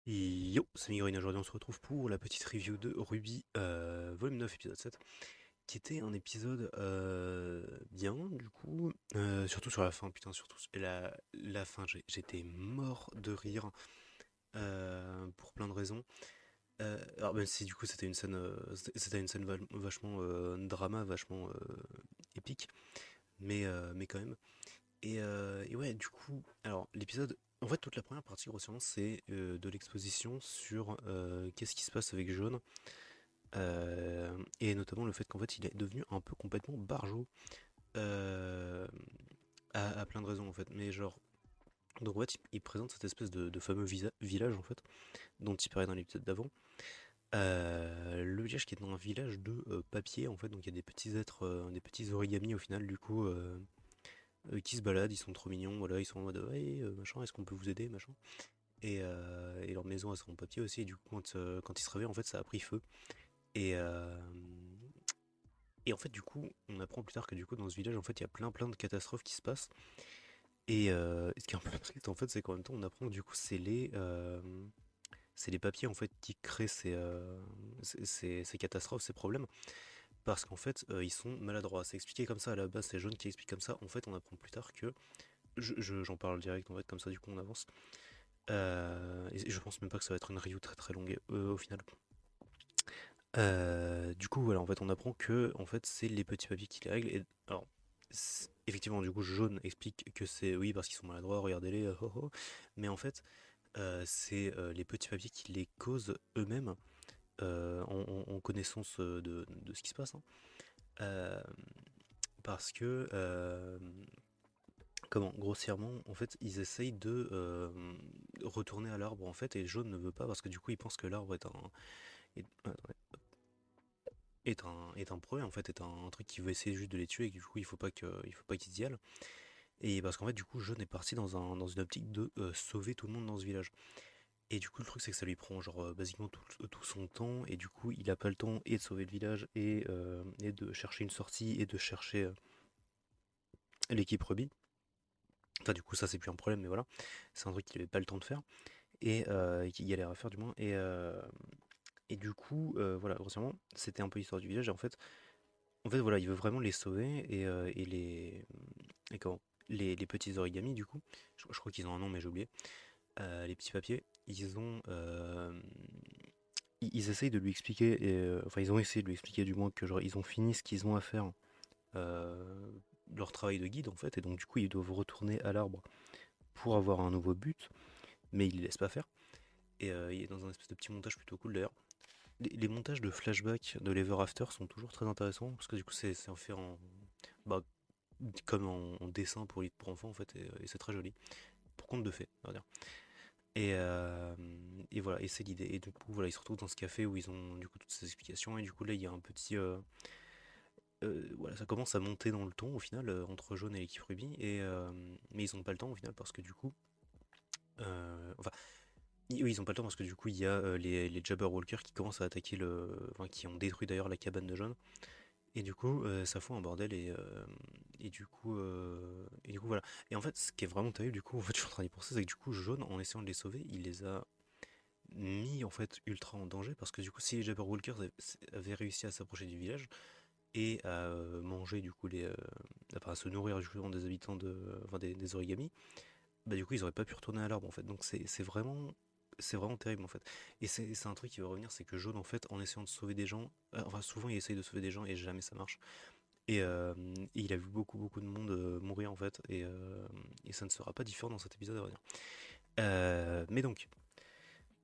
Yo, c'est Migorine, aujourd'hui on se retrouve pour la petite review de Ruby, volume 9, épisode 7, qui était un épisode bien, du coup, surtout sur la fin, putain, surtout la fin, j'étais mort de rire, pour plein de raisons. Alors même si du coup c'était une scène, c'était une scène vachement drama, vachement épique, mais quand même. Et ouais, du coup, alors l'épisode, en fait, toute la première partie, grossièrement, c'est de l'exposition sur qu'est-ce qui se passe avec Jaune, et notamment le fait qu'en fait, il est devenu un peu complètement barjot, euh, à plein de raisons, en fait. Mais genre, donc en fait, il présente cette espèce de fameux village, en fait, dont il parlait dans l'épisode d'avant. Le village qui est dans un village de papier, en fait, donc il y a des petits êtres, des petits origamis au final, du coup. Qui se baladent, ils sont trop mignons, voilà, ils sont en mode ouais, machin, est-ce qu'on peut vous aider, machin. Et leur maison elle sera en papier aussi, et du coup quand ils se réveillent en fait ça a pris feu. Et, euh, et en fait du coup on apprend plus tard que du coup dans ce village en fait il y a plein de catastrophes qui se passent. Et ce qui est un peu triste en fait c'est qu'en même temps on apprend que du coup c'est les papiers en fait qui créent ces catastrophes, ces problèmes. Parce qu'en fait ils sont maladroits. C'est expliqué comme ça à la base, c'est Jaune qui explique comme ça. En fait on apprend plus tard que j'en parle direct en fait comme ça du coup on avance. Et je pense même pas que ça va être une review très très longue au final. Du coup voilà en fait on apprend que en fait c'est les petits papiers qui les règlent. Et alors effectivement du coup Jaune explique que c'est oui parce qu'ils sont maladroits, regardez-les, oh, oh. Mais en fait c'est les petits papiers qui les causent eux-mêmes, en connaissance de ce qui se passe, hein. Euh, Parce que comment grossièrement en fait ils essayent de retourner à l'arbre en fait, et Jaune ne veut pas parce que du coup il pense que l'arbre est un projet en fait, est un truc qui veut essayer juste de les tuer, et que, du coup il faut pas qu'ils y aillent. Et parce qu'en fait du coup Jaune est parti dans une optique de sauver tout le monde dans ce village. Et du coup le truc c'est que ça lui prend genre basiquement tout son temps, et du coup il a pas le temps et de sauver le village et de chercher une sortie et de chercher l'équipe Ruby. Enfin du coup ça c'est plus un problème, mais voilà, c'est un truc qu'il avait pas le temps de faire, et qu'il galère à faire du moins. Et du coup, voilà, grossièrement, c'était un peu l'histoire du village. Et en fait, voilà, il veut vraiment les sauver et comment, les petits origamis, du coup. Je crois qu'ils ont un nom, mais j'ai oublié. Les petits papiers, ils essayent de lui expliquer, enfin, ils ont essayé de lui expliquer du moins que genre, ils ont fini ce qu'ils ont à faire, euh, leur travail de guide, en fait. Et donc, du coup, ils doivent retourner à l'arbre pour avoir un nouveau but, mais ils les laissent pas faire. Et il est dans un espèce de petit montage plutôt cool d'ailleurs. Les montages de flashback de l'Ever After sont toujours très intéressants parce que du coup c'est fait bah, comme en dessin pour enfants en fait, et c'est très joli pour conte de fées on va dire. Et voilà, et c'est l'idée. Et du coup voilà, ils se retrouvent dans ce café où ils ont du coup toutes ces explications, et du coup là il y a un petit voilà, ça commence à monter dans le ton au final, entre Jaune et l'équipe Ruby, mais ils ont pas le temps au final parce que du coup enfin oui, ils ont pas le temps parce que du coup il y a les Jabberwockers qui commencent à attaquer enfin, qui ont détruit d'ailleurs la cabane de Jaune. Et du coup, ça fout un bordel, et du coup voilà. Et en fait, ce qui est vraiment terrible, du coup, en fait, je suis en train d'y penser, c'est que du coup, Jaune, en essayant de les sauver, il les a mis en fait ultra en danger, parce que du coup, si les Jabberwockers avaient réussi à s'approcher du village et à manger du coup enfin, à se nourrir justement des habitants enfin, des origamis, bah du coup, ils auraient pas pu retourner à l'arbre en fait. Donc c'est vraiment terrible en fait. Et c'est un truc qui va revenir, c'est que Jaune en fait, en essayant de sauver des gens, enfin souvent il essaye de sauver des gens et jamais ça marche. Et il a vu beaucoup de monde mourir en fait, et ça ne sera pas différent dans cet épisode à vrai dire. Mais donc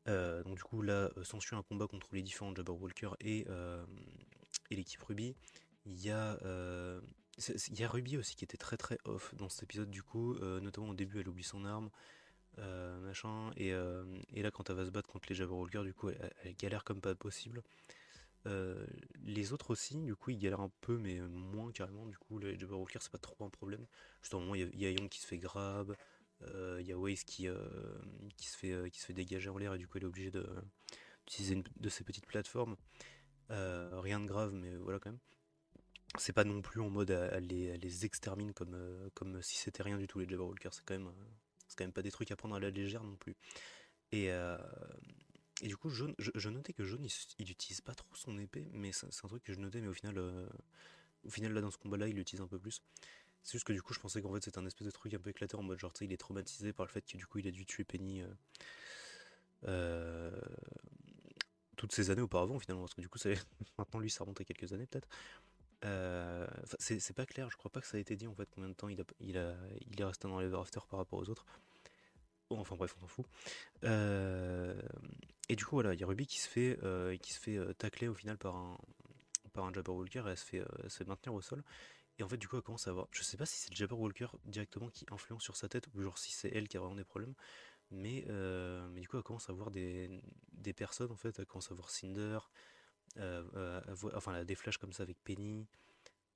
du coup là s'ensuit un combat contre les différents Jabberwockers et l'équipe Ruby. Il y a il y a Ruby aussi qui était très très off dans cet épisode du coup, notamment au début elle oublie son arme, machin, et là quand elle va se battre contre les Jabberwockers du coup elle galère comme pas possible. Euh, les autres aussi, du coup, ils galèrent un peu, mais moins carrément. Du coup, les Jabberwockers, c'est pas trop un problème. Juste au moment, il y a Young qui se fait grab, il y a Waze qui se fait dégager en l'air, et du coup, il est obligé d'utiliser une de ces petites plateformes. Rien de grave, mais voilà quand même. C'est pas non plus en mode à les extermine comme si c'était rien du tout, les Jabberwockers. C'est quand même pas des trucs à prendre à la légère non plus. Et, euh, Et du coup, Jaune, je notais que Jaune, il utilise pas trop son épée, mais c'est un truc que je notais, mais au final, là, dans ce combat-là, il l'utilise un peu plus. C'est juste que du coup, je pensais qu'en fait, c'était un espèce de truc un peu éclaté en mode genre, tu sais, il est traumatisé par le fait que du coup, il a dû tuer Penny euh, toutes ces années auparavant, finalement, parce que du coup, maintenant, lui, ça remonte à quelques années, peut-être. Enfin, c'est pas clair, je crois pas que ça a été dit en fait combien de temps il est resté dans l'Ever After par rapport aux autres. Bon, enfin bref, on s'en fout. Euh, et du coup, voilà, il y a Ruby qui se fait tacler au final par un Jabberwocker et elle se fait maintenir au sol. Et en fait, du coup, elle commence à avoir. Je sais pas si c'est le Jabberwocker directement qui influence sur sa tête ou genre si c'est elle qui a vraiment des problèmes. Mais du coup, elle commence à voir des personnes en fait. Elle commence à voir Cinder, enfin, elle a des flashs comme ça avec Penny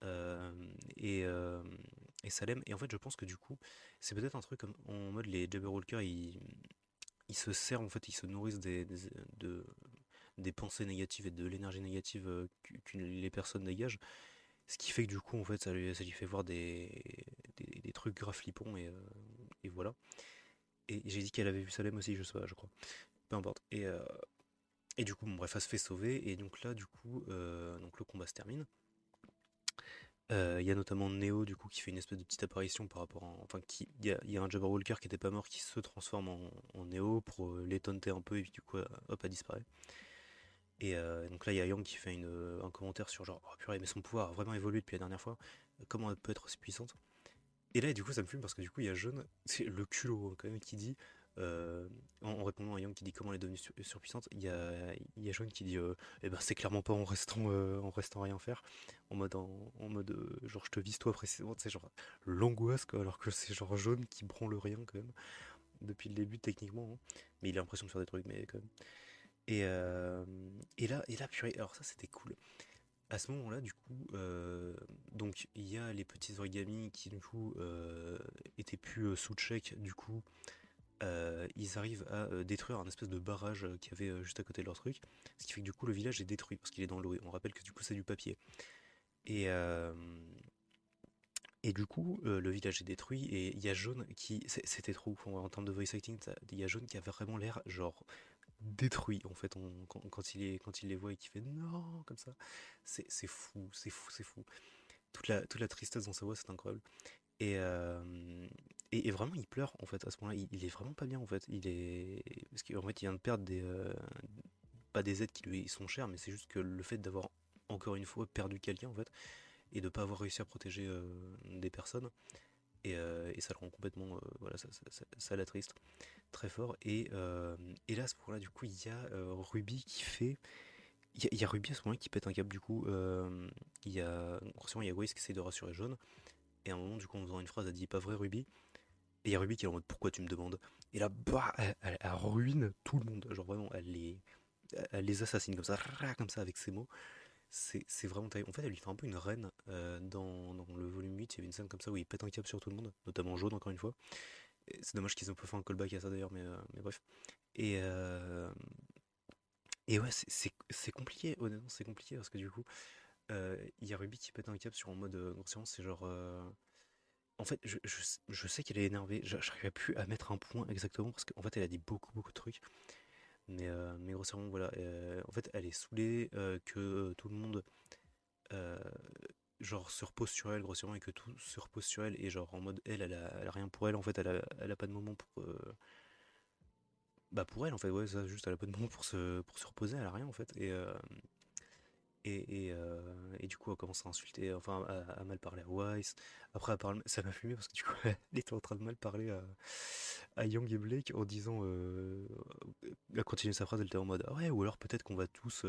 euh, et, euh, et Salem. Et en fait, je pense que du coup, c'est peut-être un truc comme en mode les Jabberwockers, ils se servent en fait, ils se nourrissent des pensées négatives et de l'énergie négative que les personnes dégagent. Ce qui fait que du coup, en fait, ça lui fait voir des trucs grave flippants et voilà. Et j'ai dit qu'elle avait vu Salem aussi, je sais pas, je crois. Peu importe. Et du coup, bon, bref, elle se fait sauver. Et donc là, du coup, donc le combat se termine. Il y a notamment Neo du coup qui fait une espèce de petite apparition par rapport à, enfin il y a un Jabberwocker qui était pas mort qui se transforme en Neo pour les taunter un peu et puis du coup hop elle disparaît. Et donc là il y a Yang qui fait un commentaire sur genre oh purée mais son pouvoir a vraiment évolué depuis la dernière fois. Comment elle peut être aussi puissante? Et là, du coup, ça me fume parce que du coup, il y a Jaune, c'est le culot hein, quand même, qui dit, en répondant à Yang qui dit comment elle est devenue surpuissante, il y a Jaune qui dit, eh ben c'est clairement pas en restant rien faire, en mode genre je te vise toi précisément, tu sais, genre l'angoisse quoi, alors que c'est genre Jaune qui branle rien quand même, depuis le début techniquement, hein. Mais il a l'impression de faire des trucs, mais quand même. Et, euh, et là, purée, alors ça c'était cool. À ce moment-là, du coup, donc il y a les petits origamis qui du coup étaient plus sous check. Du coup, ils arrivent à détruire un espèce de barrage qu'il y avait juste à côté de leur truc, ce qui fait que du coup le village est détruit parce qu'il est dans l'eau. Et on rappelle que du coup c'est du papier. Et et du coup, le village est détruit et il y a Jaune qui, c'était trop ouf en termes de voice acting. Il y a Jaune qui avait vraiment l'air genre détruit en fait quand il les voit et qui fait non comme ça. C'est fou, c'est fou, c'est fou. Toute la tristesse dans sa voix, c'est incroyable. Et, euh, et vraiment, il pleure en fait à ce moment-là. Il est vraiment pas bien en fait. Parce qu'en fait, il vient de perdre pas des aides qui lui sont chères, mais c'est juste que le fait d'avoir encore une fois perdu quelqu'un en fait et de pas avoir réussi à protéger des personnes et ça le rend complètement voilà ça l'attriste très fort et là à ce moment-là du coup il y a Ruby qui fait il y a Ruby à ce moment-là qui pète un câble du coup forcément il y a Waze qui essaie de rassurer Jaune. Et à un moment, du coup, en faisant une phrase, elle dit pas vrai, Ruby. Et il y a Ruby qui est en mode pourquoi tu me demandes? Et là, bah, elle ruine tout le monde. Genre vraiment, elle les assassine comme ça, avec ses mots. C'est vraiment terrible. En fait, elle lui fait un peu une reine dans le volume 8. Il y avait une scène comme ça où il pète un câble sur tout le monde, notamment Jaune, encore une fois. C'est dommage qu'ils ont pas fait un callback à ça d'ailleurs, mais bref. Et, euh, et ouais, c'est compliqué, honnêtement, c'est compliqué parce que du coup, il y a Ruby qui pète un câble sur en mode. Grossièrement, c'est genre. En fait, je sais qu'elle est énervée. J'arrive plus à mettre un point exactement parce qu'en fait, elle a dit beaucoup, beaucoup de trucs. Mais grossièrement, voilà. En fait, elle est saoulée que tout le monde euh, genre se repose sur elle, grossièrement, et que tout se repose sur elle. Et genre en mode, elle a rien pour elle. En fait, elle a pas de moment bah pour elle, en fait, ouais, ça, juste, elle a pas de moment pour se reposer. Elle a rien, en fait. Et du coup, elle commence à insulter, enfin, à mal parler à Weiss. Après, ça m'a fumé parce que du coup, elle était en train de mal parler à Young et Blake en disant. Elle continue sa phrase, elle était en mode ah ouais, ou alors peut-être qu'on va tous,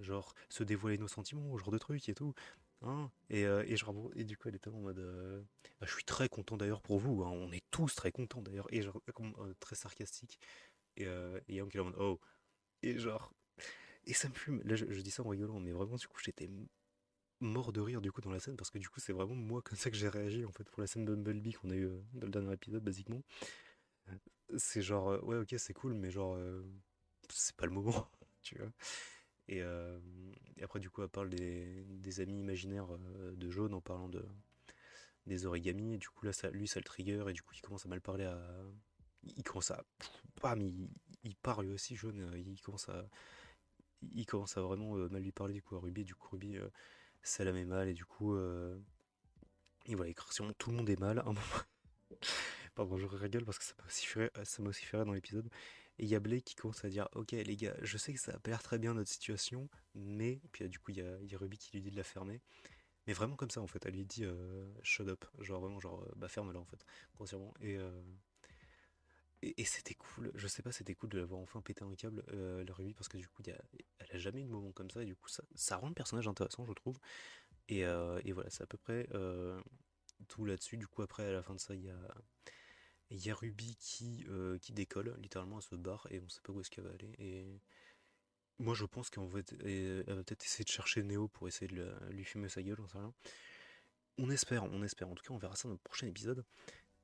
genre, se dévoiler nos sentiments, genre de trucs et tout. Hein et du coup, elle était en mode bah, je suis très content d'ailleurs pour vous, hein, on est tous très contents d'ailleurs. Et genre, comme, très sarcastique. Et Young qui est en mode oh. Et genre. Et ça me fume. Là, je dis ça en rigolant, mais vraiment, du coup, j'étais mort de rire du coup dans la scène parce que du coup, c'est vraiment moi comme ça que j'ai réagi en fait pour la scène de Bumblebee qu'on a eu dans le dernier épisode, basiquement. C'est genre, ouais, ok, c'est cool, mais genre, c'est pas le moment, tu vois. Et, euh, et après, du coup, elle parle des amis imaginaires de Jaune en parlant des origamis. Et du coup, là, lui, ça le trigger. Et du coup, il commence à mal parler à. Il commence à. Bam, il part lui aussi jaune, il commence à vraiment mal lui parler du coup à Ruby, du coup Ruby ça la met mal et du coup et voilà, écration, tout le monde est mal. Pardon, je rigole parce que ça m'a aussi fait rire dans l'épisode. Et il y a Blake qui commence à dire: Ok, les gars, je sais que ça a pas l'air très bien notre situation, mais. Puis du coup, il y a Ruby qui lui dit de la fermer. Mais vraiment comme ça, en fait, elle lui dit shut up. Genre vraiment, genre, bah ferme-la en fait, grossièrement. Et c'était cool, je sais pas, c'était cool de l'avoir enfin pété un câble, la Ruby, parce que du coup, elle a jamais eu de moment comme ça, et du coup, ça rend le personnage intéressant, je trouve. Et voilà, c'est à peu près tout là-dessus. Du coup, après, à la fin de ça, il y a Ruby qui décolle, littéralement, elle se barre et on sait pas où est-ce qu'elle va aller. Et moi, je pense qu'en fait, elle va peut-être essayer de chercher Neo pour essayer de lui fumer sa gueule, j'en sais rien. On espère, on espère. En tout cas, on verra ça dans le prochain épisode.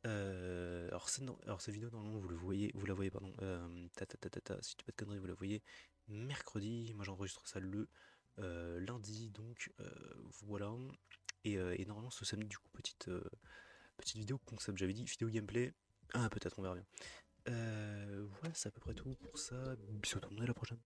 Alors cette vidéo, normalement, vous la voyez, pardon. Si tu dis pas de conneries, vous la voyez mercredi. Moi, j'enregistre ça le lundi, donc voilà. Et normalement, ce samedi, du coup, petite vidéo concept. J'avais dit vidéo gameplay. Ah, peut-être, on verra bien. Voilà, c'est à peu près tout pour ça. Bisous tout le monde, à la prochaine.